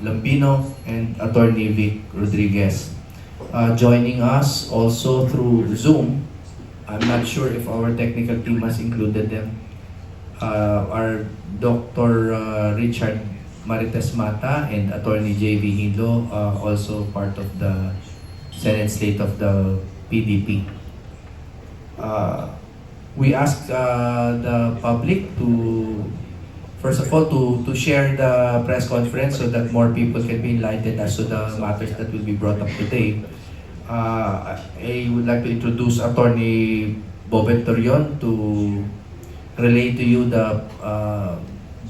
Lambino and Attorney Vic Rodriguez. Joining us also through Zoom, I'm not sure if our technical team has included them, are Dr. Richard Marites Mata and Attorney J.V. Hilo, also part of the Senate slate of the PDP. We ask the public to, first of all, to share the press conference so that more people can be enlightened as to the matters that will be brought up today. I would like to introduce Attorney Bobet Torion to relay to you the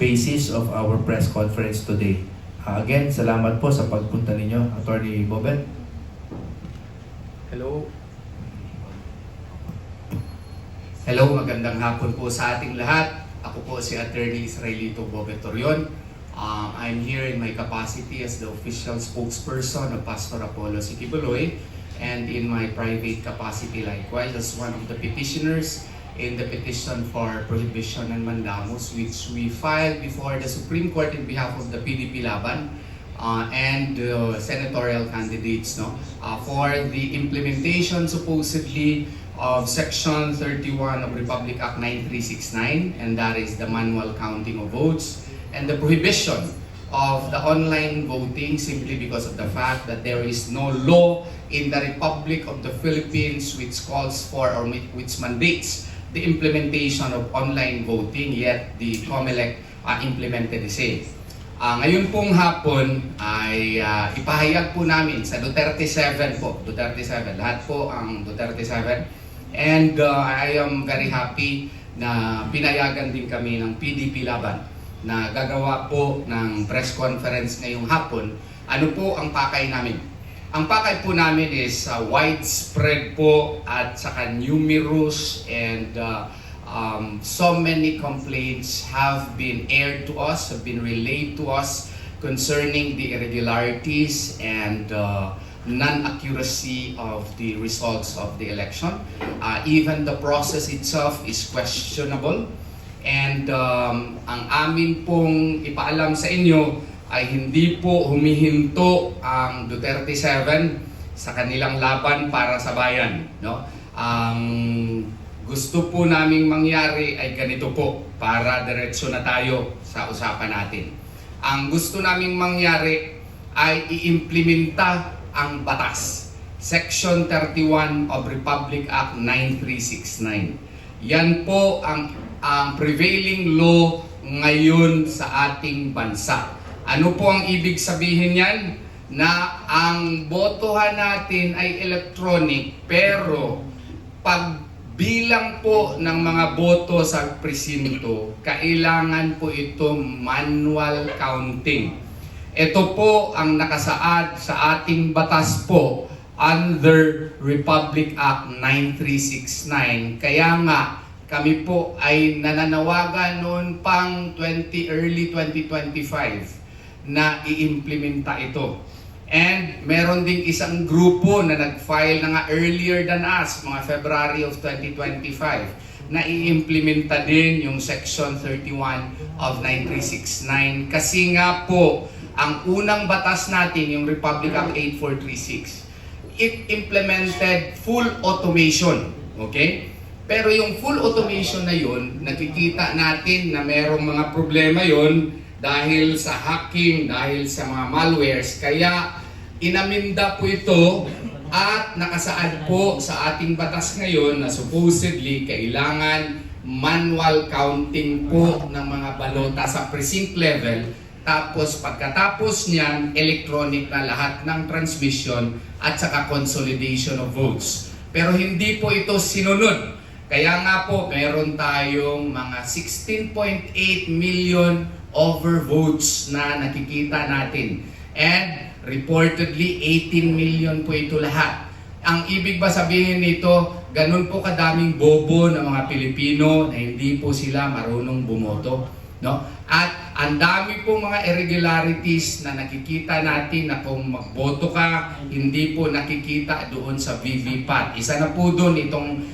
basis of our press conference today. Again, salamat po sa pagpunta ninyo, Attorney Bobet. Hello. Hello, magandang hapon po sa ating lahat. Ako po si Attorney Israelito Bobet Torion. I'm here in my capacity as the official spokesperson of Pastor Apollo Sikibuloy, and in my private capacity likewise as one of the petitioners in the petition for prohibition and mandamus, which we filed before the Supreme Court in behalf of the PDP Laban and senatorial candidates, for the implementation supposedly of Section 31 of Republic Act 9369, and that is the manual counting of votes, and the prohibition of the online voting simply because of the fact that there is no law in the Republic of the Philippines which calls for or which mandates the implementation of online voting, yet the COMELEC implemented the same. Ngayon pong hapon ay ipahayag po namin sa Duterte 7 po, Duterte 7, lahat po ang Duterte 7, and I am very happy na pinayagan din kami ng PDP Laban na gagawa po ng press conference ngayong hapon. Ano po ang pakay namin? Ang pakay po namin is widespread po at saka numerous and so many complaints have been aired to us, have been relayed to us concerning the irregularities and non-accuracy of the results of the election. Even the process itself is questionable. And ang amin pong ipaalam sa inyo ay hindi po humihinto ang Duterte 7 sa kanilang laban para sa bayan. Ang gusto po naming mangyari ay ganito po, para diretso na tayo sa usapan natin. Ang gusto naming mangyari ay iimplementa ang batas, Section 31 of Republic Act 9369. Yan po ang prevailing law ngayon sa ating bansa. Ano po ang ibig sabihin yan? Na ang botohan natin ay electronic, pero pagbilang po ng mga boto sa presinto, kailangan po ito manual counting. Ito po ang nakasaad sa ating batas po under Republic Act 9369. Kaya nga, kami po ay nananawagan noon pang early 2025 na i-implementa ito. And meron ding isang grupo na nag-file na nga earlier than us, mga February of 2025, na i-implementa din yung Section 31 of 9369. Kasi nga po, ang unang batas natin, yung Republic Act 8436, it implemented full automation. Okay? Pero yung full automation na yun, nakikita natin na merong mga problema yun dahil sa hacking, dahil sa mga malwares. Kaya inaminda po ito at nakasaad po sa ating batas ngayon na supposedly kailangan manual counting po ng mga balota sa precinct level. Tapos pagkatapos niyan, electronic na lahat ng transmission at saka consolidation of votes. Pero hindi po ito sinunod. Kaya nga po, meron tayong mga 16.8 million overvotes na nakikita natin. And reportedly, 18 million po ito lahat. Ang ibig ba sabihin nito, ganun po kadaming bobo ng mga Pilipino na hindi po sila marunong bumoto. At ang dami po mga irregularities na nakikita natin na kung magboto ka, hindi po nakikita doon sa VVPAT. Isa na po doon itong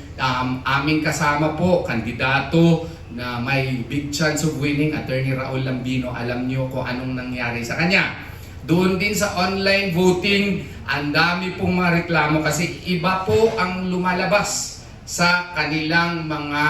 aming kasama po, kandidato na may big chance of winning, Attorney Raul Lambino. Alam niyo kung anong nangyari sa kanya. Doon din sa online voting, ang dami pong mga reklamo kasi iba po ang lumalabas sa kanilang mga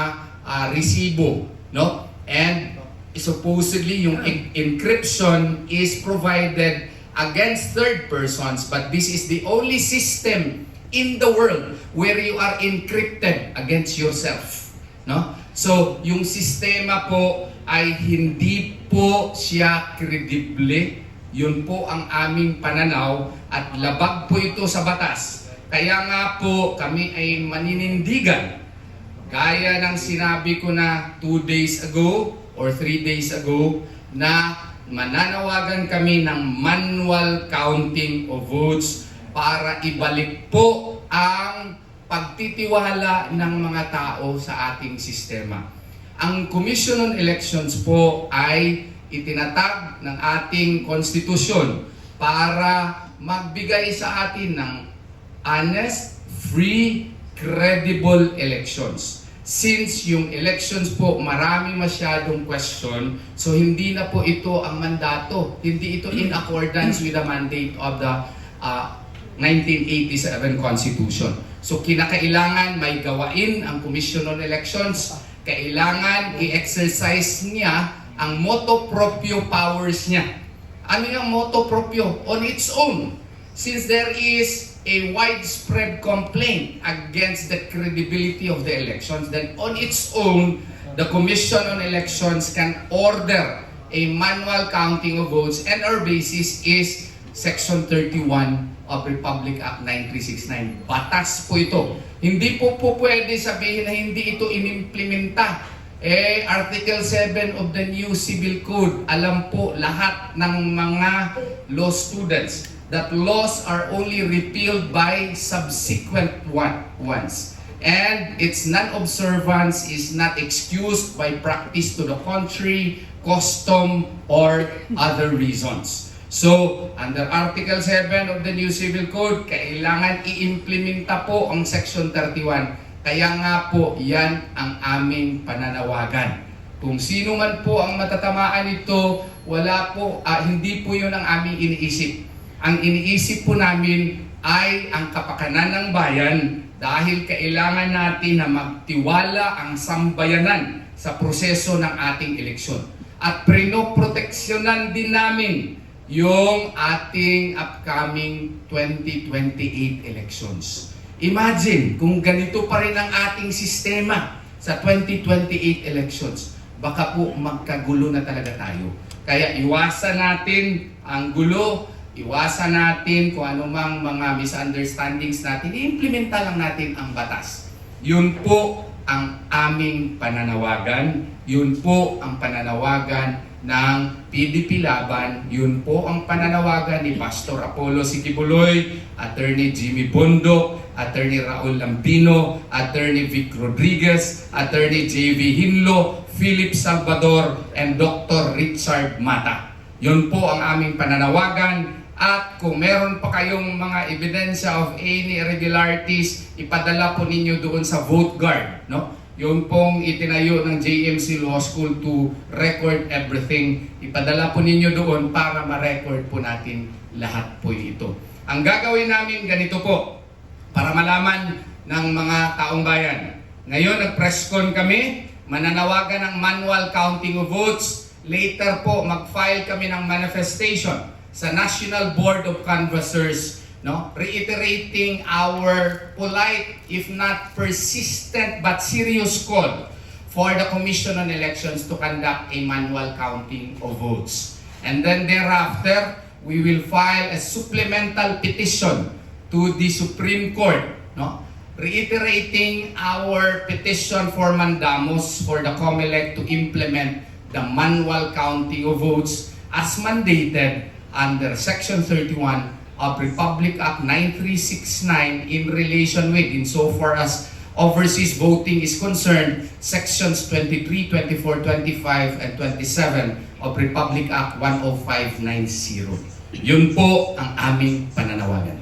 resibo, no? And supposedly yung encryption is provided against third persons, but this is the only system in the world where you are encrypted against yourself, no? So, yung sistema po ay hindi po siya credible. Yun po ang aming pananaw at labag po ito sa batas. Kaya nga po kami ay maninindigan. Gaya ng sinabi ko na 2 days ago or 3 days ago na mananawagan kami ng manual counting of votes para ibalik po ang pagtitiwala ng mga tao sa ating sistema. Ang Commission on Elections po ay itinatag ng ating konstitusyon para magbigay sa atin ng honest, free, credible elections. Since yung elections po marami masyadong question, so hindi na po ito ang mandato. Hindi ito in accordance with the mandate of the 1987 Constitution. So kinakailangan may gawain ang Commission on Elections, kailangan i-exercise niya ang motu proprio powers niya. Ano yung motu proprio? On its own. Since there is a widespread complaint against the credibility of the elections, then on its own, the Commission on Elections can order a manual counting of votes, and our basis is Section 31 of Republic Act 9369. Batas po ito. Hindi po pwede sabihin na hindi ito inimplementa. Article 7 of the new Civil Code, alam po lahat ng mga law students that laws are only repealed by subsequent ones. And its non-observance is not excused by practice to the contrary, custom, or other reasons. So, under Article 7 of the new Civil Code, kailangan i-implementa po ang Section 31. Kaya nga po, yan ang aming pananawagan. Kung sino man po ang matatamaan nito, wala po, hindi po yun ang aming iniisip. Ang iniisip po namin ay ang kapakanan ng bayan dahil kailangan natin na magtiwala ang sambayanan sa proseso ng ating eleksyon. At prinoproteksyonan din namin yung ating upcoming 2028 elections. Imagine kung ganito pa rin ang ating sistema sa 2028 elections. Baka po magkagulo na talaga tayo. Kaya iwasan natin ang gulo, iwasan natin kung anumang mga misunderstandings natin, i-implementa lang natin ang batas. Yun po ang aming pananawagan, yun po ang pananawagan ng PDP Laban, yun po ang pananawagan ni Pastor Apollo Sikibuloy, Attorney Jimmy Bondo, Attorney Raul Lampino, Attorney Vic Rodriguez, Attorney JV Hinlo, Philip Salvador, and Dr. Richard Mata. Yun po ang aming pananawagan. At kung meron pa kayong mga ebidensya of any irregularities, ipadala po ninyo doon sa Vote Guard, no? Yun pong itinayo ng JMC Law School to record everything. Ipadala po ninyo doon para ma-record po natin lahat po ito. Ang gagawin namin ganito po, para malaman ng mga taong bayan. Ngayon, nag-press con kami, mananawagan ng manual counting of votes. Later po, mag-file kami ng manifestation sa National Board of Canvassers, no? Reiterating our polite, if not persistent, but serious call for the Commission on Elections to conduct a manual counting of votes. And then thereafter, we will file a supplemental petition to the Supreme Court, no? Reiterating our petition for mandamus for the COMELEC to implement the manual counting of votes as mandated under Section 31 of Republic Act 9369 in relation with, insofar as overseas voting is concerned, Sections 23, 24, 25, and 27 of Republic Act 10590. Yun po ang aming pananawagan.